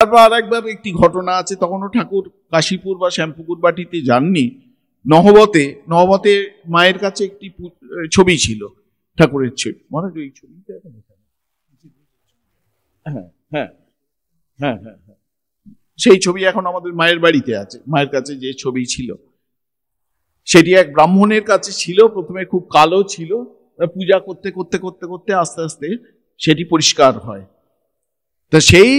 তারপর আর একবার একটি ঘটনা আছে, তখনও ঠাকুর কাশীপুর বা শ্যামপুকুর বাটিতে যাননি, নহবতে মায়ের কাছে একটি ছবি ছিল, ঠাকুরের ছবি, মনে হয় এই ছবিটা। হ্যাঁ হ্যাঁ হ্যাঁ হ্যাঁ হ্যাঁ, সেই ছবি এখন আমাদের মায়ের বাড়িতে আছে। মায়ের কাছে যে ছবি ছিল সেটি এক ব্রাহ্মণের কাছে ছিল। প্রথমে খুব কালো ছিল, পূজা করতে করতে করতে করতে আস্তে আস্তে সেটি পরিষ্কার হয়। তা সেই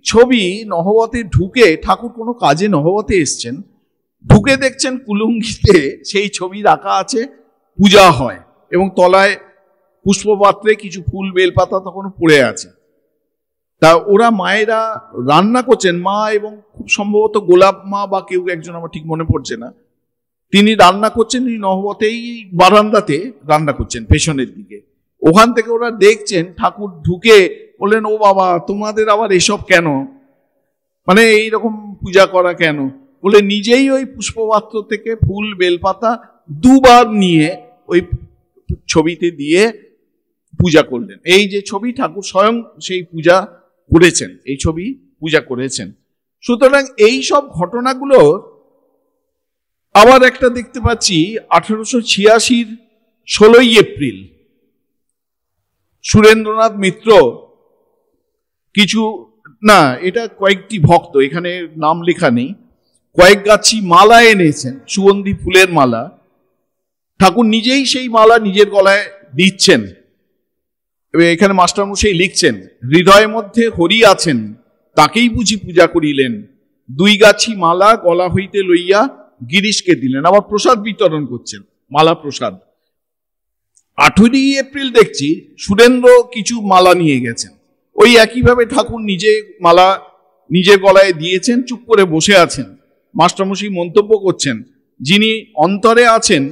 ছবি নহবতে ঢুকে, ঠাকুর কোনো কাজে নহবতে এসছেন, ঢুকে দেখছেন কুলুঙ্গিতে সেই ছবি রাখা আছে, পূজা হয়, এবং তলায় পুষ্পপাত্রে কিছু ফুল বেলপাতা তখন পড়ে আছে। তা ওরা মায়েরা রান্না করছেন, মা এবং খুব সম্ভবত গোলাপ মা বা কেউ একজন, আমার ঠিক মনে পড়ছে না, তিনি রান্না করছেন নহবতেই বারান্দাতে রান্না করছেন পেছনের দিকে। ওখান থেকে ওরা দেখছেন ঠাকুর ঢুকে, বললেন ও বাবা তোমাদের আবার এসব কেন, মানে এইরকম পূজা করা কেন? বলে নিজেই ওই পুষ্পপাত্র থেকে ফুল বেলপাতা দুবার নিয়ে ওই ছবিতে দিয়ে পূজা করলেন। এই যে ছবি, ঠাকুর স্বয়ং সেই পূজা করেছেন, এই ছবি পূজা করেছেন। সুতরাং এই সব ঘটনাগুলো আবার একটা দেখতে পাচ্ছি 1886 16ই এপ্রিল সুরেন্দ্রনাথ মিত্র কিছু, না এটা কয়েকটি ভক্ত, এখানে নাম লেখা নেই, কয়েক গাছি মালা এনেছেন, সুগন্ধি ফুলের মালা। ঠাকুর নিজেই সেই মালা নিজের গলায় দিচ্ছেন। এখানে মাস্টারমশাই লিখছেন, হৃদয়ের মধ্যে হরি আছেন, তাকেই বুঝি পূজা করিলেন, দুই গাছি মালা গলা হইতে লইয়া গিরিশকে দিলেন। আবার প্রসাদ বিতরণ করছেন, মালা প্রসাদ। 18ই এপ্রিল দেখছি সুরেন্দ্র কিছু মালা নিয়ে গেছেন, ওই একইভাবে ঠাকুর নিজে মালা নিজের গলায় দিয়েছেন, চুপ করে বসে আছেন। মাস্টারমশাই মন্তব্য করছেন, যিনি অন্তরে আছেন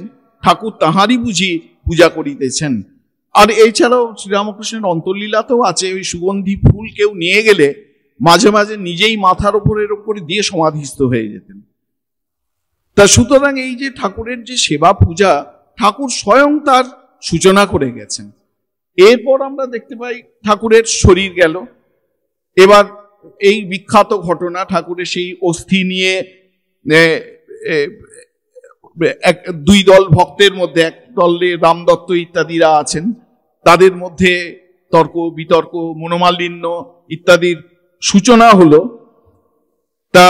ঠাকুর তাহারই বুঝি পূজা করিতেছেন। আর এছাড়াও শ্রীরামকৃষ্ণের অন্তর্লীলাতেও আছে, ওই সুগন্ধি ফুল কেউ নিয়ে গেলে মাঝে মাঝে নিজেই মাথার ওপরের ওপরে দিয়ে সমাধিস্থ হয়ে যেতেন। তা সুতরাং এই যে ঠাকুরের যে সেবা পূজা, ঠাকুর স্বয়ং তার সূচনা করে গেছেন। এরপর আমরা দেখতে পাই ঠাকুরের শরীর গেল। এবার এই বিখ্যাত ঘটনা, ঠাকুরের সেই অস্থি নিয়ে দুই দল ভক্তের মধ্যে, এক দলে রামদত্ত ইত্যাদিরা আছেন, তাদের মধ্যে তর্ক বিতর্ক, মনোমালিন্য ইত্যাদির সূচনা হলো। তা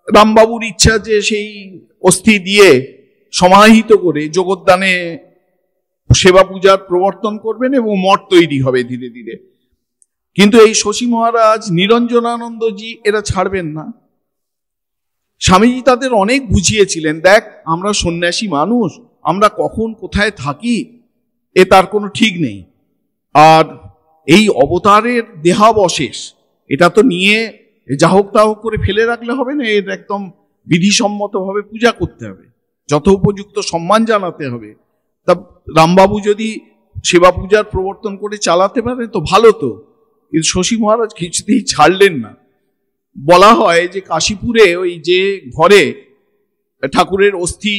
রামবাবুর ইচ্ছা যে সেই অস্থি দিয়ে সমাহিত করে জগদ্দানে সেবা পূজার প্রবর্তন করবেন এবং মঠ তৈরি হবে ধীরে ধীরে। কিন্তু এই শশী মহারাজ, নিরঞ্জনানন্দজি এরা ছাড়বেন না। স্বামীজি তাদের অনেক বুঝিয়েছিলেন, দেখ আমরা সন্ন্যাসী মানুষ, আমরা কখন কোথায় থাকি এ তার কোনো ঠিক নেই, আর এই অবতারের দেহাবশেষ এটা তো নিয়ে যা হোক তা হোক করে ফেলে রাখলে হবে না, এর একদম বিধিসম্মতভাবে পূজা করতে হবে, যথোপযুক্ত সম্মান জানাতে হবে। তা রামবাবু যদি সেবা পূজার প্রবর্তন করে চালাতে পারে তো ভালো, তো কিন্তু শশী মহারাজ কিছুতেই ছাড়লেন না। বলা হয় যে কাশীপুরে ওই যে ঘরে ঠাকুরের অস্থি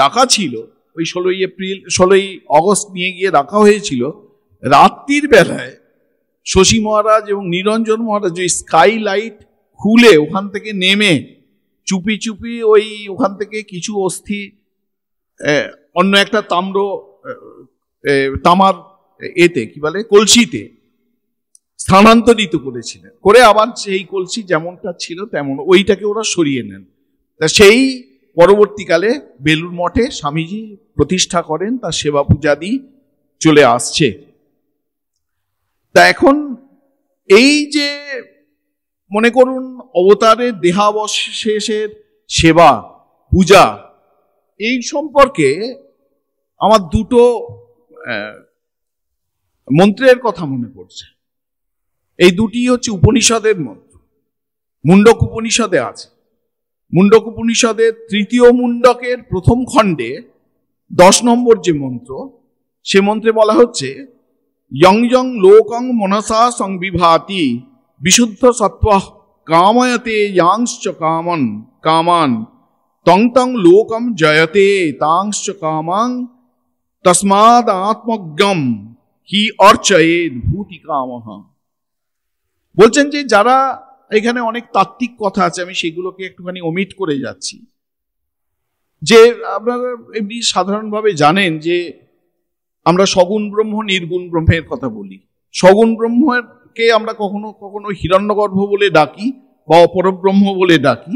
রাখা ছিল, ওই 16ই অগস্ট নিয়ে গিয়ে রাখা হয়েছিল, রাত্রির বেলায় শশী মহারাজ এবং নিরঞ্জন মহারাজ ওই স্কাই লাইট খুলে ওখান থেকে নেমে চুপি চুপি ওই ওখান থেকে কিছু অস্থি অন্য একটা তামার এতে কি বলে কলসিতে স্থানান্তরিত করেছিলেন, করে আবার সেই কলসি যেমনটা ছিল তেমন ওইটাকে ওরা সরিয়ে নেন। তা সেই পরবর্তীকালে বেলুড় মঠে স্বামীজি প্রতিষ্ঠা করেন, তার সেবা পূজাদি চলে আসছে। তা এখন এই যে মনে করুন অবতারের দেহাবশেষের সেবা পূজা, এই সম্পর্কে আমার দুটো মন্ত্রের কথা মনে পড়ছে। এই দুটি হচ্ছে উপনিষদের মন্ত্র। মুন্ডক উপনিষদে আছে। মুন্ডক উপনিষদের 3য় মুন্ডকের প্রথম খণ্ডে 10 নম্বর যে মন্ত্র, সে মন্ত্রে বলা হচ্ছে, ইয়ং ইয়ং লোকং মনসা সংবিভাতি বিশুদ্ধ সত্ত্ব কাময়তে ইয়াংশ্চ কামান তং তং লোকম জয়তে তাংশ্চ কামাং তস্মাদ আত্মজ্ঞম হি অর্চয়েদ ভূতি কামঃ। বলছেন যে যারা, এখানে অনেক তাত্ত্বিক কথা আছে, আমি সেগুলোকে একটুখানি ওমিট করে যাচ্ছি, যে আপনারা এমনি সাধারণভাবে জানেন যে আমরা সগুণ ব্রহ্ম নির্গুণ ব্রহ্মের কথা বলি। সগুণ ব্রহ্মকে আমরা কখনো কখনো হিরণ্যগর্ভ বলে ডাকি বা অপরব্রহ্ম বলে ডাকি,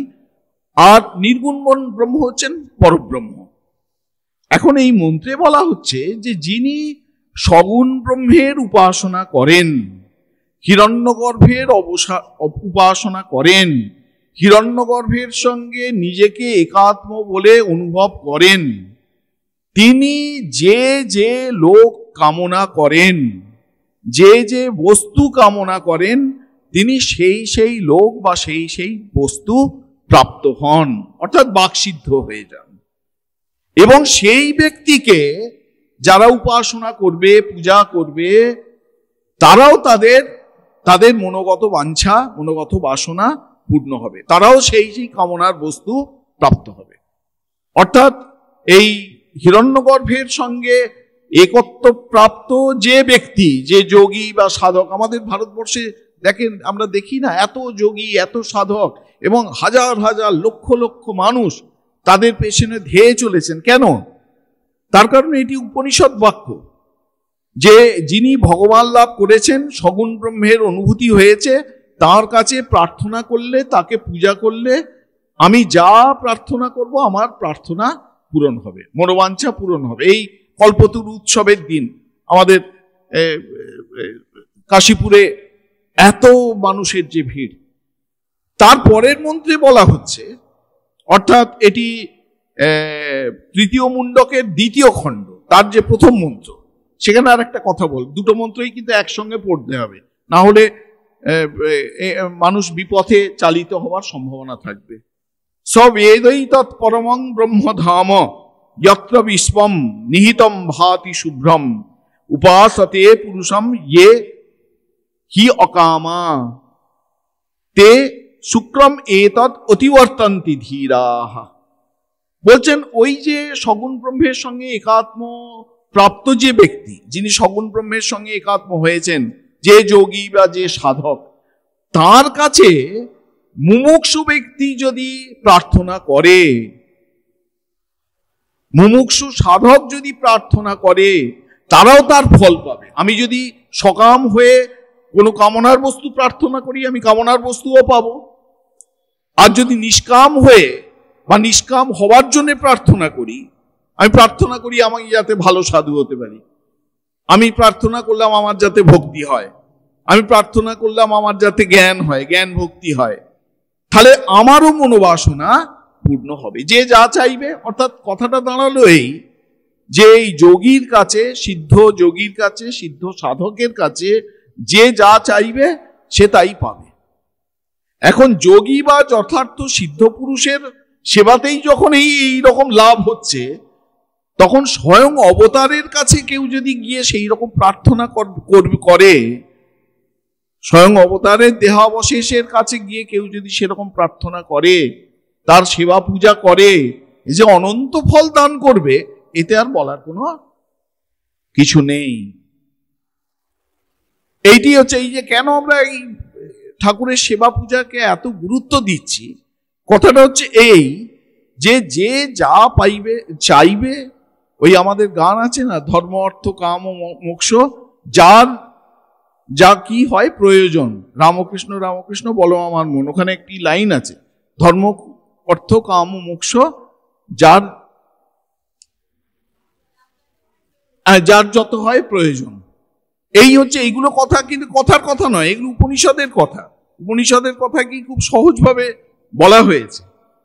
আর নির্গুণ ব্রহ্ম হচ্ছেন পরব্রহ্ম। এখন এই মন্ত্রে বলা হচ্ছে যে যিনি সগুণ ব্রহ্মের উপাসনা করেন, হিরণ্যগর্ভের উপাসনা করেন, হিরণ্যগর্ভের সঙ্গে নিজেকে একাত্ম বলে অনুভব করেন, তিনি যে যে লোক কামনা করেন, যে যে বস্তু কামনা করেন, তিনি সেই সেই লোক বা সেই সেই বস্তু প্রাপ্ত হন, অর্থাৎ বাকসিদ্ধ হয়ে যান। এবং সেই ব্যক্তিকে যারা উপাসনা করবে, পূজা করবে, তারাও তাদের মনোগত বাঞ্ছা, মনোগত বাসনা পূর্ণ হবে, তারাও সেই সেই কামনার বস্তু প্রাপ্ত হবে। অর্থাৎ এই হিরণ্যগর্ভের সঙ্গে একত্ব প্রাপ্ত যে ব্যক্তি, যে যোগী বা সাধক, আমাদের ভারতবর্ষে দেখেন, আমরা দেখি না এত যোগী, এত সাধক, এবং হাজার হাজার লক্ষ লক্ষ মানুষ তাদের পেছনে ধেয়ে চলেছেন। কেন? তার কারণ এটি উপনিষদ বাক্য, যে যিনি ভগবান লাভ করেছেন, সগুণ ব্রহ্মের অনুভূতি হয়েছে, তার কাছে প্রার্থনা করলে, তাকে পূজা করলে, আমি যা প্রার্থনা করব আমার প্রার্থনা পূরণ হবে, মনোবাঞ্ছা পূরণ হবে। এই কল্পতরু উৎসবের দিন আমাদের কাশীপুরে এত মানুষের যে ভিড়, তারপরের মন্ত্রে বলা হচ্ছে, অর্থাৎ এটি তৃতীয় মুণ্ডকের দ্বিতীয় খণ্ড, তার যে প্রথম মন্ত্র, সেখানে আর একটা কথা বল, দুটো মন্ত্রই কিন্তু একসঙ্গে পড়তে হবে, না হলে মানুষ বিপথে চালিত হওয়ার সম্ভাবনা থাকবে। সবেদৈ তৎ পরমং ব্রহ্মধাম যত্র বিশ্বম নিহিতম ভাতি শুভ্রম উপাসতে পুরুষম ইয়ে হি অকামা তে শুক্রম এতৎ অতিবর্তন্তি ধীরাহ। বলছেন ওই যে সগুণ ব্রহ্মের সঙ্গে একাত্ম প্রাপ্ত যে ব্যক্তি, যিনি সগুণ ব্রহ্মের সঙ্গে একাত্ম হয়েছেন, যে যোগী বা যে সাধক, তার কাছে মুমুক্ষু ব্যক্তি যদি প্রার্থনা করে, মুমুক্ষু সাধক যদি প্রার্থনা করে, তারাও তার ফল পাবে। আমি যদি সকাম হয়ে কোনো কামনার বস্তু প্রার্থনা করি, আমি কামনার বস্তুও পাবো। আর যদি নিষ্কাম হয়ে বা নিষ্কাম হওয়ার জন্য প্রার্থনা করি, আমি প্রার্থনা করি আমি যাতে ভালো সাধু হতে পারি, আমি প্রার্থনা করলাম আমার যাতে ভক্তি হয়, আমি প্রার্থনা করলাম আমার যাতে জ্ঞান হয়, জ্ঞান ভক্তি হয়, তাহলে আমারও মনোবাসনা পূর্ণ হবে। যে যা চাইবে, অর্থাৎ কথাটা দাঁড়ালো এই, যে এই যোগীর কাছে, সিদ্ধ যোগীর কাছে, সিদ্ধ সাধকের কাছে যে যা চাইবে সে তাই পাবে। এখন যোগী বা যথার্থ সিদ্ধ পুরুষের সেবাতেই যখন এই রকম লাভ হচ্ছে, তখন স্বয়ং অবতারের কাছে কেউ যদি গিয়ে সেই রকম প্রার্থনা করে, স্বয়ং অবতারের দেহাবশেষের কাছে গিয়ে কেউ যদি সেরকম প্রার্থনা করে, তার সেবা পূজা করে, এই যে অনন্ত ফল দান করবে, এতে আর বলার কোনো কিছু নেই। এইটি হচ্ছে এই যে কেন আমরা এই ঠাকুরের সেবা পূজাকে এত গুরুত্ব দিচ্ছি, কথাটা হচ্ছে এই যে যে যা পাইবে চাইবে, ওই আমাদের গান আছে না, ধর্ম অর্থ কাম ও মোক্ষ, যার যা কি হয় প্রয়োজন, রামকৃষ্ণ রামকৃষ্ণ বলো আমার মন, ওখানে একটি লাইন আছে, ধর্ম অর্থ কাম ও মোক্ষ যার যত হয় প্রয়োজন। এই হচ্ছে, এইগুলো কথা কিন্তু কথার কথা নয়, এগুলো উপনিষদের কথা। উপনিষদের কথা কি খুব সহজভাবে বলা হয়েছে।